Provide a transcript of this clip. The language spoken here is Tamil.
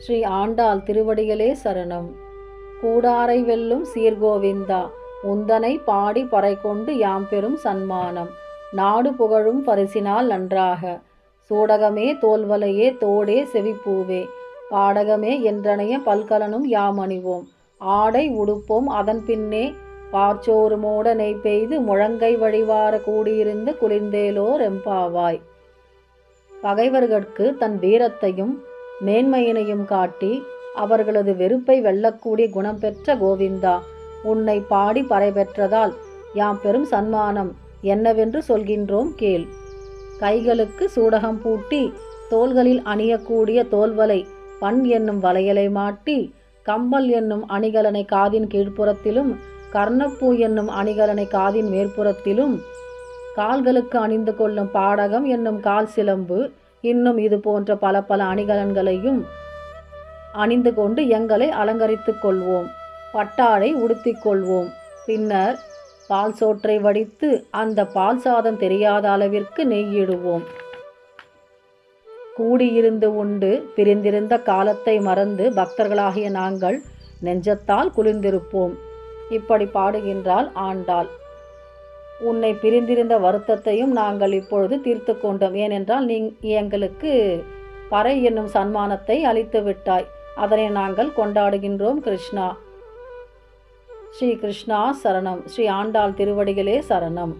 ஸ்ரீ ஆண்டாள் திருவடிகளே சரணம். கூடாரை வெல்லும் சீர்கோவிந்தா, உந்தனை பாடி பறை கொண்டு யாம் பெரும் சன்மானம். நாடு புகழும் பரிசினால் நன்றாக, சூடகமே தோல்வலையே தோடே செவிப்பூவே, பாடகமே என்றனைய பல்கலனும் யாம் அணிவோம். ஆடை உடுப்போம் அதன் பின்னே, பார்ச்சோறு மோட நெய் பெய்து முழங்கை வழிவார கூடியிருந்து குளிர்ந்தேலோர் எம்பாவாய். பகைவர்கட்கு தன் வீரத்தையும் மேன்மையினையும் காட்டி அவர்களது வெறுப்பை வெல்லக்கூடிய குணம் பெற்ற கோவிந்தா, உன்னை பாடி பறை பெற்றதால் யாம் பெரும் சன்மானம் என்னவென்று சொல்கின்றோம் கேள். கைகளுக்கு சூடகம் பூட்டி தோள்களில் அணியக்கூடிய தோல்வலை பண் என்னும் வளையலை மாட்டி, கம்பல் என்னும் அணிகலனை காதின் கீழ்ப்புறத்திலும் கர்ணப்பூ என்னும் அணிகலனை காதின் மேற்புறத்திலும், கால்களுக்கு அணிந்து கொள்ளும் பாடகம் என்னும் கால் சிலம்பு, இன்னும் இது போன்ற பல பல அணிகலன்களையும் அணிந்து கொண்டு எங்களை அலங்கரித்துக் கொள்வோம். பட்டாடை உடுத்திக் கொள்வோம். பின்னர் பால் சோற்றை வடித்து அந்த பால் சாதம் தெரியாத அளவிற்கு நெய்யிடுவோம். கூடியிருந்து உண்டு பிரிந்திருந்த காலத்தை மறந்து பக்தர்களாகிய நாங்கள் நெஞ்சத்தால் குளிர்ந்திருப்போம். இப்படி பாடுகின்றாள் ஆண்டாள். உன்னை பிரிந்திருந்த வருத்தத்தையும் நாங்கள் இப்பொழுது தீர்த்து கொண்டோம். ஏனென்றால் நீ எங்களுக்கு பறை என்னும் சன்மானத்தை அளித்து விட்டாய். அதனை நாங்கள் கொண்டாடுகின்றோம் கிருஷ்ணா. ஸ்ரீ கிருஷ்ணா சரணம். ஸ்ரீ ஆண்டாள் திருவடிகளே சரணம்.